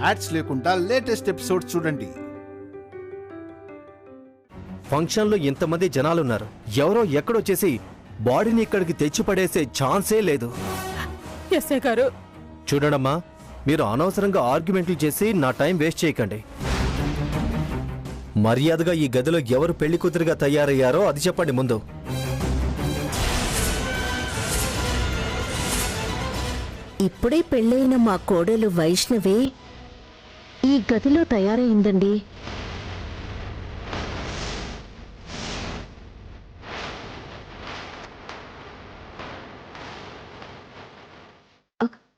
Ads లేకుండా latest episodes చూడండి. ఫంక్షన్లో ఇంతమంది జనాలున్నారు, ఎవరో ఎక్కడొచ్చేసి బాడీని ఇక్కడికి తెచ్చి పడేసే ఛాన్సే లేదు. ఎస్ఐ గారు చూడమ్మా, మీరు అనవసరంగా ఆర్గ్యుమెంట్లు చేసి నా టైం వేస్ట్ చేయకండి. మర్యాదగా ఈ గదిలో ఎవరు పెళ్లి కూతురుగా తయారయ్యారో అది చెప్పండి ముందు. ఇప్పుడే పెళ్ళైన మా కోడలు వైష్ణవి ఈ గదిలో తయారైందండి.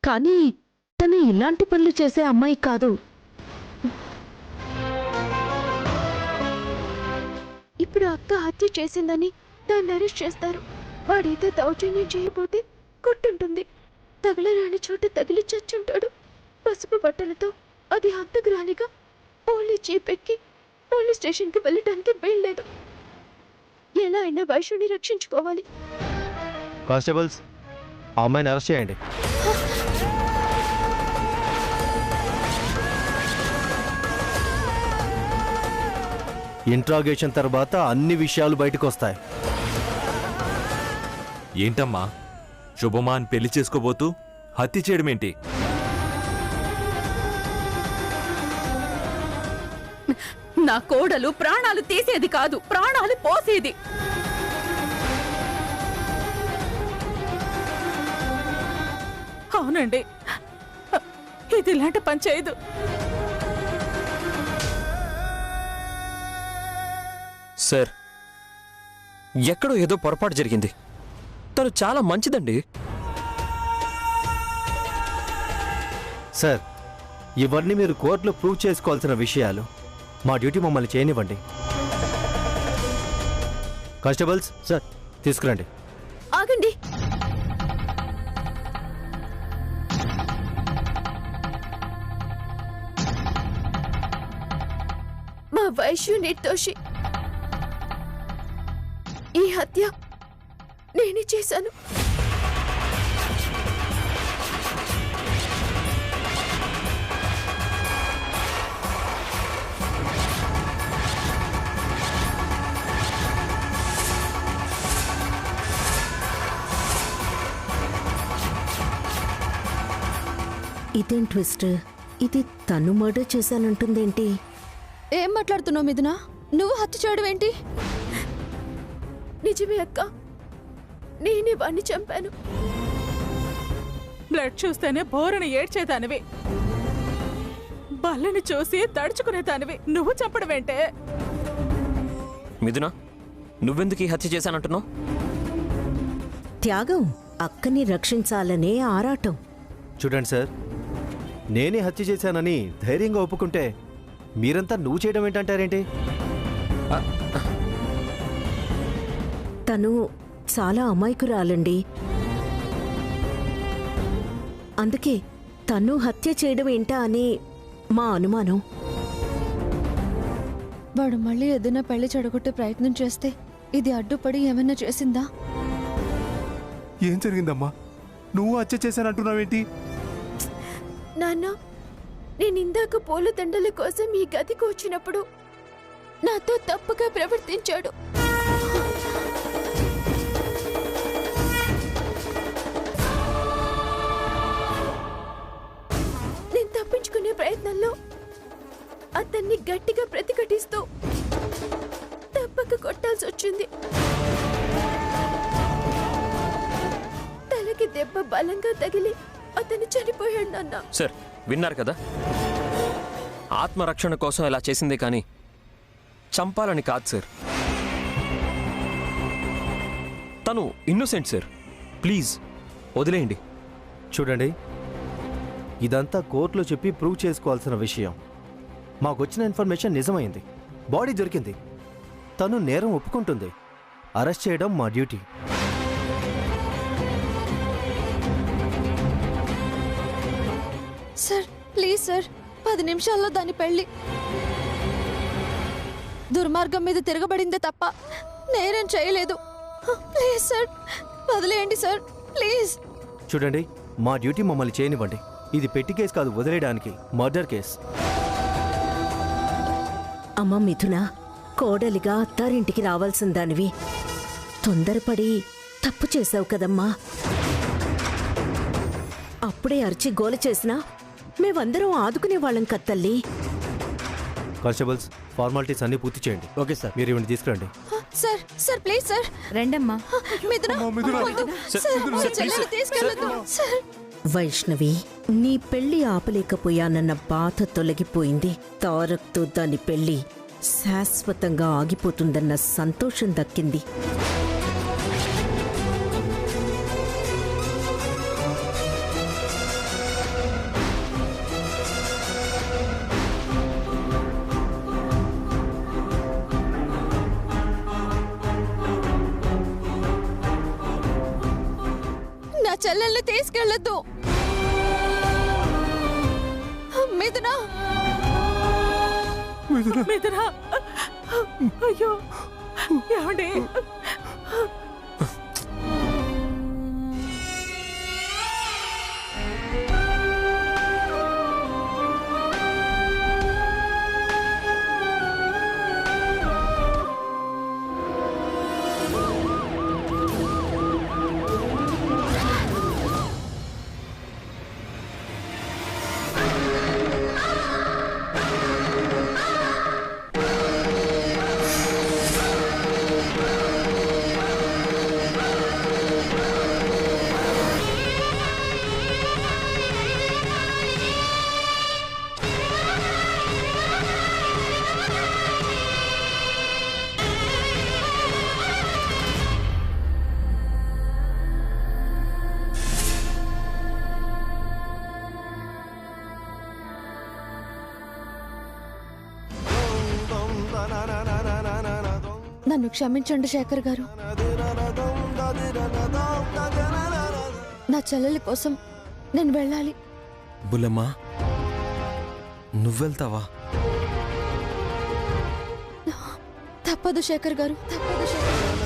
కానీ తను ఇలాంటి పనులు చేసే అమ్మాయి కాదు. ఇప్పుడు అక్క హత్య చేసిందని దాన్ని అరెస్ట్ చేస్తారు. వాడైతే దౌర్జన్యం చేయబోతే కొట్టుంటుంది, తగలరాని చోట తగిలి చచ్చుంటాడు. పసుపు బట్టలతో అది హంతకురాలిగా ఓన్లీ జీపెక్కి పోలీస్ స్టేషన్కి వెళ్ళడానికి వీల్లేదు. ఎలా అయినా వైష్ణుని రక్షించుకోవాలి. కానిస్టేబుల్స్, ఆ అమ్మాయిని అరెస్ట్ చేయండి. ఇంట్రాగేషన్ తర్వాత అన్ని విషయాలు బయటకు వస్తాయి. ఏంటమ్మా, శుభమాన్ పెళ్లి చేసుకోబోతూ హత్య చేయడమేంటి? నా కోడలు ప్రాణాలు తీసేది కాదు, ప్రాణాలు పోసేది. అవునండి, ఇది ఇలాంటి పని చేయదు. సార్, ఎక్కడో ఏదో పొరపాటు జరిగింది. తను చాలా మంచిదండి. సార్, ఇవన్నీ మీరు కోర్టులో ప్రూవ్ చేసుకోవాల్సిన విషయాలు. మా డ్యూటీ మమ్మల్ని చేయనివ్వండి. కానిస్టేబుల్స్ సార్, తీసుకురండి. ఆగండి. మా వైశ్యు నిర్దోషి. ఈ హత్య నేనే చేశాను. ఇదేం ట్విస్ట్? ఇది తను మర్డర్ చేశానంటుందేంటి? ఏం మాట్లాడుతున్నావు మిథున? నువ్వు హత్య చేయడం ఏంటి? నిజమే అక్క, నేనే వాణ్ణి చంపాను. బ్లడ్ చూస్తేనే బోరని ఏడ్చేదానివి, బల్లని చూసి తడుచుకునేదానివి. నువ్వు చంపడమేంటే? మిథున, నువ్వెందుకు ఈ హత్య చేశానంటున్నావు? త్యాగం, అక్కని రక్షించాలనే ఆరాటం. చూడండి సార్, నేనే హత్య చేశానని ధైర్యంగా ఒప్పుకుంటే మీరంతా నువ్వు చేయడం ఏంటంటారేంటి? తను చాలా అమాయకురాలండి. అందుకే తను హత్య చేయడం ఏంటా అని మా అనుమానం. వాడు మళ్ళీ ఏదైనా పెళ్లి చెడగొట్టే ప్రయత్నం చేస్తే ఇది అడ్డుపడి ఏమైనా చేసిందా? ఏం జరిగిందమ్మా? నువ్వు హత్య చేశానంటున్నావేంటి? నాన్న, నేను ఇందాక పూల దండల కోసం ఈ గదికి వచ్చినప్పుడు నాతో తప్పుగా ప్రవర్తించాడు. నేను తప్పించుకునే ప్రయత్నంలో అతన్ని గట్టిగా ప్రతిఘటిస్తూ తప్పక కొట్టాల్సి వచ్చింది. తలకి దెబ్బ బలంగా తగిలి అతను చనిపోయాడు. నాన్న, సార్ విన్నారు కదా, ఆత్మరక్షణ కోసం ఇలా చేసిందే కానీ చంపాలని కాదు సార్. తను ఇన్నోసెంట్ సార్, ప్లీజ్ వదిలేయండి. చూడండి, ఇదంతా కోర్టులో చెప్పి ప్రూవ్ చేసుకోవాల్సిన విషయం. మాకొచ్చిన ఇన్ఫర్మేషన్ నిజమైంది, బాడీ దొరికింది, తను నేరం ఒప్పుకుంటుంది. అరెస్ట్ చేయడం మా డ్యూటీ. సార్ ప్లీజ్ సార్, 10 నిమిషాల్లో దాని పెళ్లి. దుర్మార్గం మీద తిరగబడిందే తప్ప నేనేం చేయలేదు. ప్లీజ్ సార్, వదిలేయండి సార్, ప్లీజ్. చూడండి, మా డ్యూటీ మమ్మల్ని చేయనివ్వండి. ఇది పెట్టి కేసు కాదు, వదిలేయడానికి మర్డర్ కేస్. అమ్మ మిథున, కోడలిగా అత్తారింటికి రావాల్సిన దానివి తొందరపడి తప్పు చేశావు కదమ్మా. అప్పుడే అరిచి గోల చేసినా మేమందరం ఆదుకునే వాళ్ళం కత్తల్లి. కానిస్టేబుల్స్, ఫార్మాలిటీస్ అన్ని పూర్తి చేయండి. Okay sir. మీరు ఇవన్నీ తీసుకురండి. సార్ సార్ ప్లీజ్ సార్ రండమ్మా. మిథున మిథున. వద్దు. సార్, సార్, మిథున, మా సార్, చెల్లెలు ప్లీజ్. తీసుకెళ్ళొద్దు. సార్ వైష్ణవి, నీ పెళ్లి ఆపలేకపోయానన్న బాధ తొలగిపోయింది. తారక్తో దాని పెళ్లి శాశ్వతంగా ఆగిపోతుందన్న సంతోషం దక్కింది. నా చెల్లెల్ని తీసుకెళ్ళొద్దు. మిథున మిథున, అయ్యో ఏమండి? నన్ను క్షమించండి శేఖర్ గారు. నా చెల్లెలి కోసం నేను వెళ్ళాలి. బుల్లమ్మా, నువ్వెళ్తావా? తప్పదు శేఖర్ గారు, తప్పదు శేఖర్ గారు.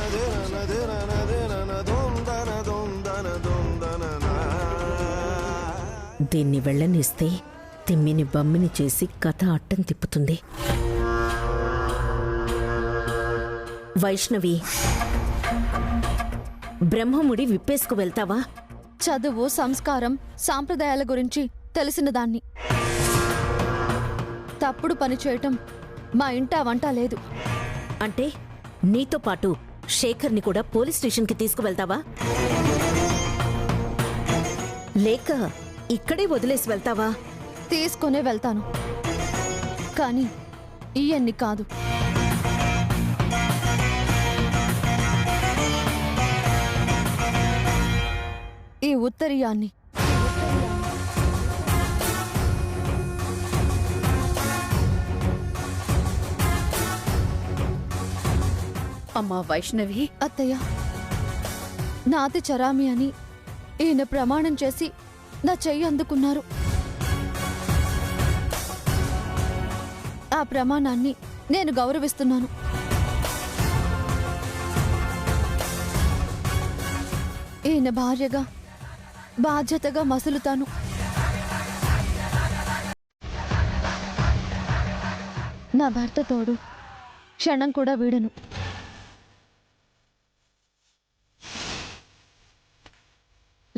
దీన్ని వెళ్ళనిస్తే తిమ్మిని బమ్మిని చేసి కథ అట్టం తిప్పుతుంది. వైష్ణవి, బ్రహ్మముడి విప్పేసుకు వెళ్తావా? చదువు, సంస్కారం, సాంప్రదాయాల గురించి తెలిసిన దాన్ని. తప్పుడు పని చేయటం మా ఇంట వంట లేదు. అంటే నీతో పాటు శేఖర్ని కూడా పోలీస్ స్టేషన్కి తీసుకువెళ్తావా? లేక ఇక్కడే వదిలేసి వెళ్తావా? తీసుకునే వెళ్తాను, కానీ ఇవన్నీ కాదు. ఈ ఉత్తరీయాన్ని. అమ్మా వైష్ణవి, అత్తయ్య, నాతి చరామి అని ఈయన ప్రమాణం చేసి నా చెయ్యి అందుకున్నారు. ఆ ప్రమాణాన్ని నేను గౌరవిస్తున్నాను. ఈయన భార్యగా బాధ్యతగా మసులుతాను. నా భర్త తోడు క్షణం కూడా వీడను.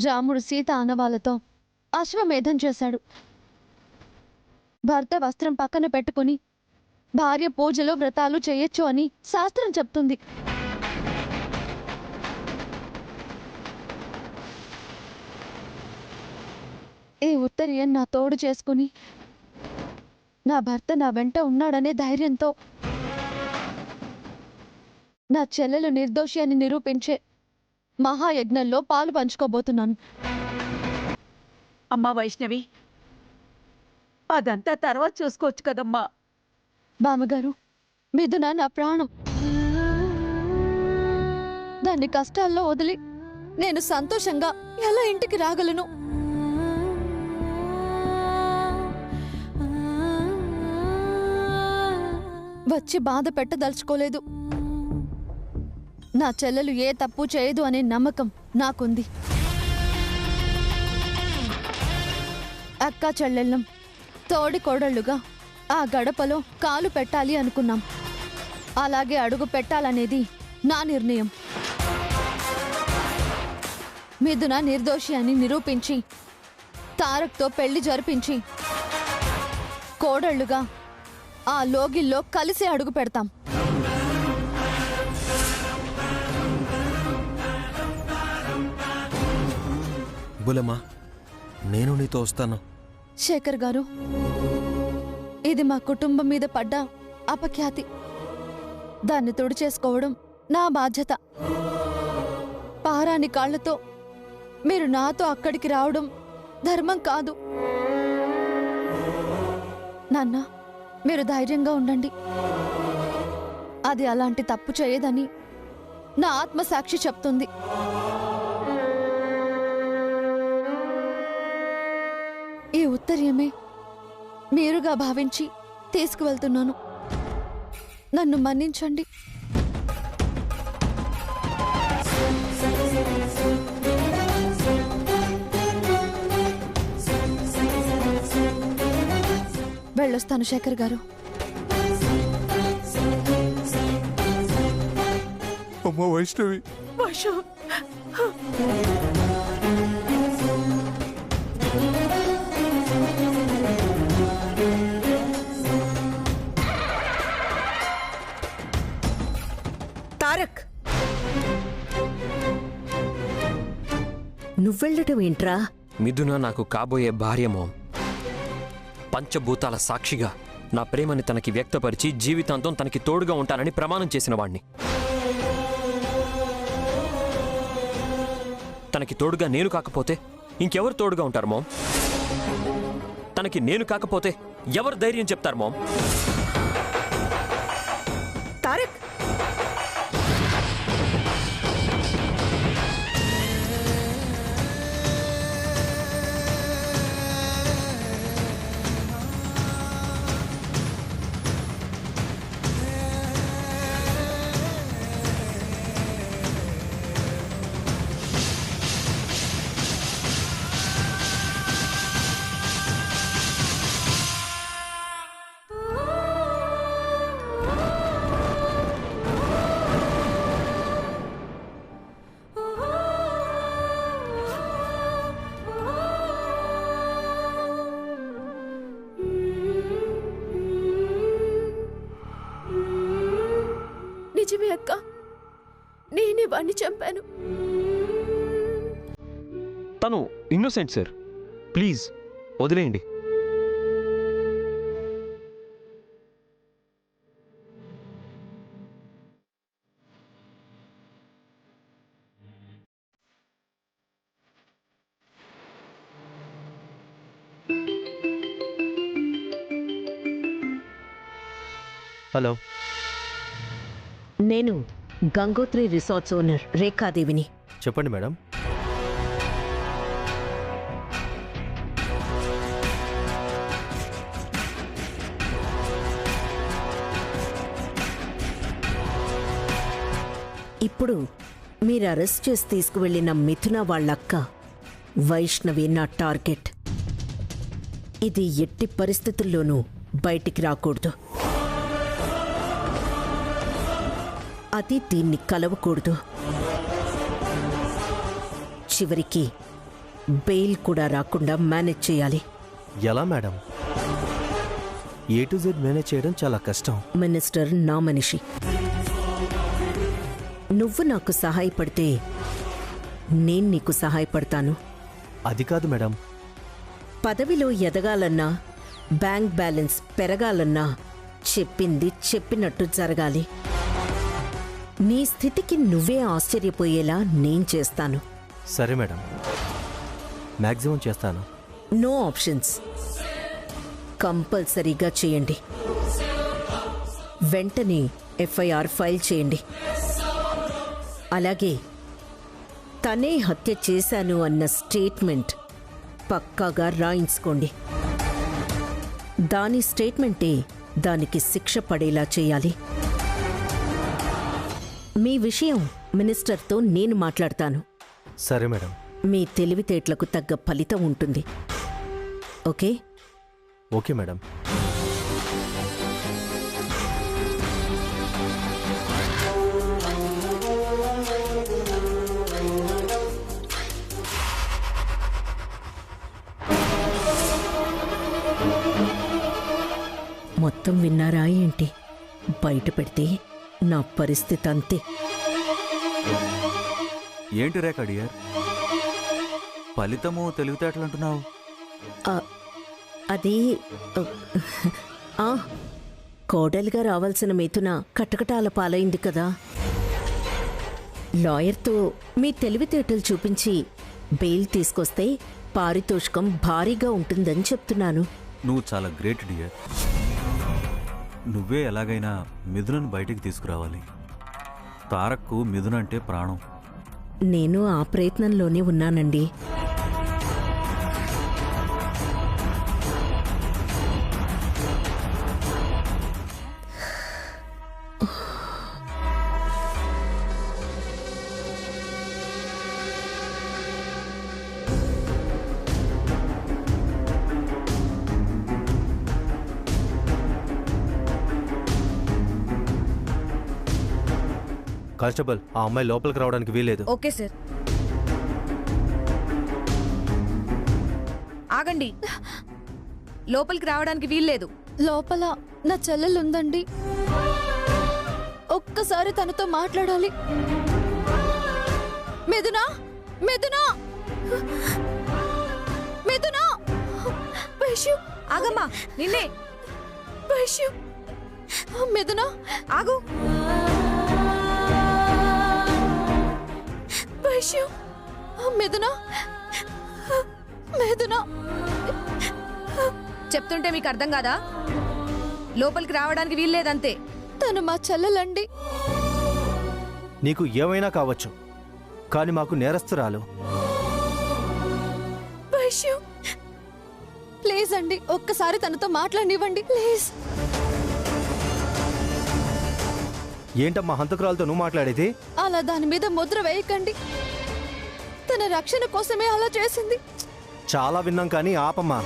రాముడు సీత ఆనవాళ్లతో అశ్వమేధం చేశాడు. భర్త వస్త్రం పక్కన పెట్టుకుని భార్య పూజలు వ్రతాలు చేయొచ్చు అని శాస్త్రం చెప్తుంది. ఈ ఉత్తరీయం నా తోడు చేసుకుని నా భర్త నా వెంట ఉన్నాడనే ధైర్యంతో నా చెల్లెలు నిర్దోషి అని నిరూపించే మహాయజ్ఞంలో పాలు పంచుకోబోతున్నాను. అమ్మా వైష్ణవి, అదంతా తర్వాత చూసుకోవచ్చు కదమ్మా. బామ్మగారు, మిథున నా ప్రాణం. దాన్ని కష్టాల్లో వదిలి నేను సంతోషంగా ఎలా ఇంటికి రాగలను? వచ్చి బాధ పెట్టదలుచుకోలేదు. నా చెల్లెలు ఏ తప్పు చేయదు అనే నమ్మకం నాకుంది. అక్కా చెల్లెళ్ళం తోడి కోడళ్ళుగా ఆ గడపలో కాలు పెట్టాలి అనుకున్నాం. అలాగే అడుగు పెట్టాలనేది నా నిర్ణయం. మిథున నిర్దోషి అని నిరూపించి తారక్తో పెళ్లి జరిపించి కోడళ్ళుగా ఆ లోగిల్లో కలిసి అడుగు పెడతాం. బులమ్మా, నేను నీతో వస్తాను. శేఖర్ గారు, ఇది మా కుటుంబం మీద పడ్డ అపఖ్యాతి. దాన్ని తుడిచేసుకోవడం నా బాధ్యత. పారాని కాళ్లతో మీరు నాతో అక్కడికి రావడం ధర్మం కాదు. నాన్న, మీరు ధైర్యంగా ఉండండి. అది అలాంటి తప్పు చేయదని నా ఆత్మసాక్షి చెప్తుంది. ఈ ఉత్తర్యమే మీరుగా భావించి తీసుకువెళ్తున్నాను. నన్ను మన్నించండి. వెళ్ళొస్తాను శేఖర్ గారు. అమ్మ వైష్ణవి, తారక్, నువ్వెళ్ళటం ఏంట్రా? మిథున నాకు కాబోయే భార్య మామ్. పంచభూతాల సాక్షిగా నా ప్రేమని తనకి వ్యక్తపరిచి జీవితాంతం తనకి తోడుగా ఉంటానని ప్రమాణం చేసిన వాణ్ణి. తనకి తోడుగా నేను కాకపోతే ఇంకెవరు తోడుగా ఉంటారు మామ్? తనకి నేను కాకపోతే ఎవరు ధైర్యం చెప్తారు మామ్? తారక్, నిజమే అక్క, నేనే వాణ్ణి చంపాను. తను ఇన్నోసెంట్ సార్, ప్లీజ్ వదిలేయండి. హలో, నేను గంగోత్రి రిసార్ట్స్ ఓనర్ రేఖాదేవిని. చెప్పండి మేడం. ఇప్పుడు మీరు అరెస్ట్ చేసి తీసుకువెళ్లిన మిథున వాళ్ళక్క వైష్ణవి నా టార్గెట్. ఇది ఎట్టి పరిస్థితుల్లోనూ బయటికి రాకూడదు. అది దీన్ని కలవకూడదు. చివరికి బెయిల్ కూడా రాకుండా మేనేజ్ చేయాలి. ఎలా madam? A to Z manage చేయడం చాలా కష్టం. మినిస్టర్ నా మనిషి. నువ్వు నాకు సహాయపడితే నేను నీకు సహాయపడతాను. అది కాదు మేడం. పదవిలో ఎదగాలన్నా బ్యాంక్ బ్యాలెన్స్ పెరగాలన్నా చెప్పింది చెప్పినట్టు జరగాలి. నీ స్థితికి నువ్వే ఆశ్చర్యపోయేలా నేను చేస్తాను. సరే మేడం, మ్యాక్సిమం చేస్తాను. No options. కంపల్సరీగా చేయండి. వెంటనే FIR ఫైల్ చేయండి. అలాగే తనే హత్య చేశాను అన్న స్టేట్మెంట్ పక్కాగా రాయించుకోండి. దాని స్టేట్మెంటే దానికి శిక్ష పడేలా చేయాలి. మీ విషయం మినిస్టర్తో నేను మాట్లాడతాను. సరే మేడం. మీ తెలివితేటలకు తగ్గ ఫలితం ఉంటుంది. ఓకే? Okay madam. మొత్తం విన్నారా ఏంటి? బయట పెడితే నా పరిస్థితి అంతే. ఏంటి రేఖ డియర్, ఫలితము తెలివితేటలు అంటున్నావు? అది ఆ, కోడలిగా రావాల్సిన మిథున కటకటాల పాలైంది కదా. లాయర్తో మీ తెలివితేటలు చూపించి బెయిల్ తీసుకొస్తే పారితోషికం భారీగా ఉంటుందని చెప్తున్నాను. నువ్వు చాలా గ్రేట్ డియర్. నువ్వే ఎలాగైనా మిథునను బయటికి తీసుకురావాలి. తారక్కు మిథున అంటే ప్రాణం. నేను ఆ ప్రయత్నంలోనే ఉన్నానండి. కానిస్టేబుల్, ఆ అమ్మాయి లోపలికి రావడానికి వీలేదు. Okay sir. ఆగండి, లోపలికి రావడానికి వీల్లేదు. లోపల నా చెల్లెలుందండి. ఒక్కసారి తనతో మాట్లాడాలి. మిథునా, మిథునా, మిథునా! వైశ్యు, ఆగమ్మా, నిన్నే. వైశ్యు, మిథునా ఆగు. వైశ్యు, మిథునా, మిథునా! చెప్తుంటే మీకు అర్థం కాదా? లోపలికి రావడానికి వీల్లేదంతే. తను మా చెల్లెలండి. నీకు ఏమైనా కావచ్చు, కానీ మాకు నేరస్తురాలు. వైశ్యు, ప్లీజ్ అండి, ఒక్కసారి తనతో మాట్లాడనివ్వండి ప్లీజ్. ఏంటమ్మా హంతకురాలతో నువ్వు మాట్లాడేది? అలా దాని మీద ముద్ర వేయకండి. తన రక్షణ కోసమే అలా చేసింది. చాలా విన్నాం కానీ ఆపమ్మా.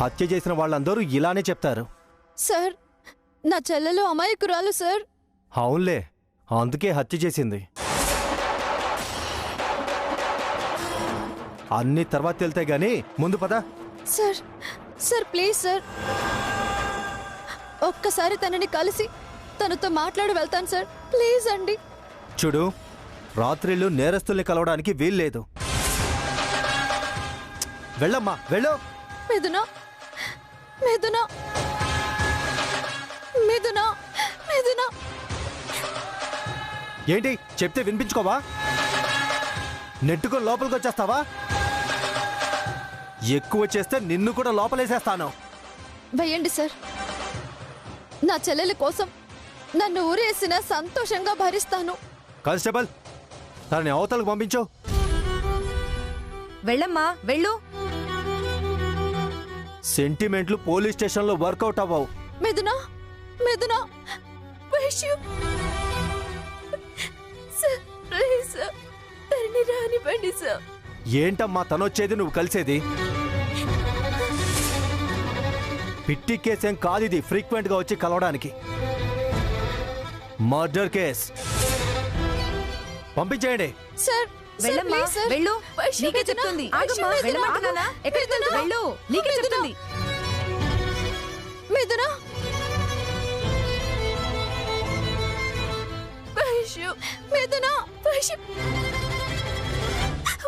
హత్య చేసిన వాళ్ళందరూ ఇలానే చెప్తారు. సార్, నా చెల్లెలు అమాయకురాలు సార్. అవునులే, అందుకే హత్య చేసింది. అన్ని తర్వాత వెళ్తే గాని ముందు పద. సార్, సార్ ప్లీజ్ సార్, ఒక్కసారి తనని కలిసి తనతో మాట్లాడి వెళ్తాను సార్, ప్లీజ్ అండి. చూడు, రాత్రిళ్ళు నేరస్తుల్ని కలవడానికి వీల్లేదు. వెళ్ళమ్మా, వెళ్ళు. మిథునా, మిథునా, మిథునా, మిథునా! ఏంటి చెప్తే వినిపించుకోవా? నెట్టుకొని లోపలికి వచ్చేస్తావా? ఎక్కువ చేస్తే నిన్ను కూడా లోపలేసేస్తాను. వేయండి సార్. నా చెల్లెల కోసం నన్ను ఊరేసినా సంతోషంగా భరిస్తాను. కానిస్టేబుల్, తనని అవతలకు పంపించు. వెళ్ళమ్మా, వెళ్ళు. సెంటిమెంట్లు పోలీస్ స్టేషన్లో వర్కౌట్ అవ్వవు. మిథునా, మిథునా, వైశ్యు సార్, ప్లీజ్ సార్, తనని రానివ్వండి సార్. ఏంటమ్మా తనొచ్చేది నువ్వు కలిసేది? పిట్టి కేసేం కాదు ఇది, ఫ్రీక్వెంట్ గా వచ్చి కలవడానికి. Murder case. పంపించేయండి. సార్, వెళ్ళమ్మా, ప్లీజ్ సార్. వెళ్ళు. వైశ్యు, నీకే మిథునా, చెప్తుంది. వైశ్యు, ఆగమ్మా, మిథునా, వెళ్ళమంటున్నానా? ఎక్కడికి వెళ్తావు? వెళ్ళు, నీకే మిథునా, చెప్తుంది. మిథునా, వైశ్యు, మిథునా, వైశ్యు,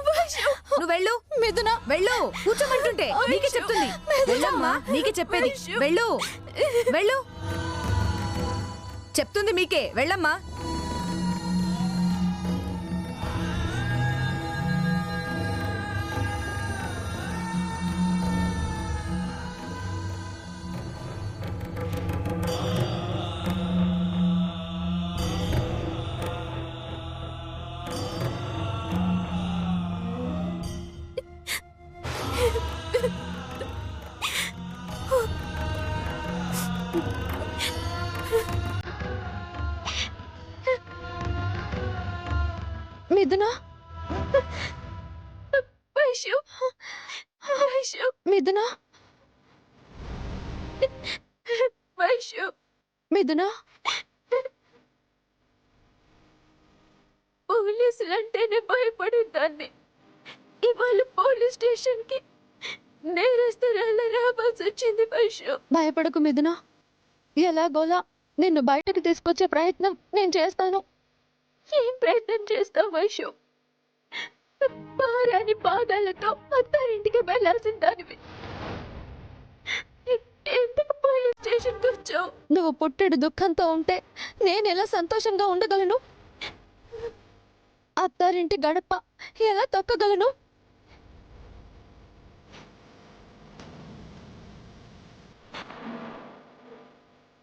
వైశ్యు, నువ్వు వెళ్ళు. మిథునా, వెళ్ళు, కూర్చోమంటుంటే నీకే చెప్తుంది. వెళ్ళమ్మా, నీకే చెప్పేది. వెళ్ళు, వెళ్ళు, చెప్తుంది మీకే. వెళ్ళమ్మా. మిథునా, వైశ్యు, మిథున వైషు మిథున పోలీసులంటేనే భయపడేదాన్ని. ఇవాళ పోలీస్ స్టేషన్కి నేరస్తురాళ్ళ రావాల్సి వచ్చింది వైషు. భయపడకు మిథున, ఎలాగోలా నిన్ను బయటకు తీసుకొచ్చే ప్రయత్నం నేను చేస్తాను. ఏం ప్రయత్నం చేస్తావు వైషు? భారాని పాదాలతో అత్తారింటికి వెళ్ళాల్సిన దానివి. ఎందుకు పోలీస్ స్టేషన్కి వచ్చావు? నువ్వు పుట్టెడు దుఃఖంతో ఉంటే నేను ఎలా సంతోషంగా ఉండగలను? అత్తారింటి గడప ఎలా తొక్కగలను?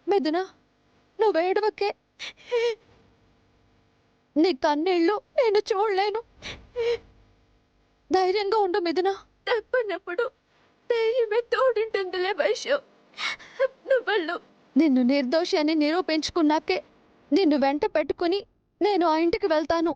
మిథున, నువ్వు ఏడవకే. నీ కన్నీళ్ళు నేను చూడలేను. ధైర్యంగా ఉండు మిథున. తప్పనప్పుడు ధైర్యమే తోడుంటుందిలే వైషు. నువ్వు నిన్ను నిర్దోషి అని నిరూపించుకున్నాకే నిన్ను వెంట పెట్టుకుని నేను ఆ ఇంటికి వెళ్తాను.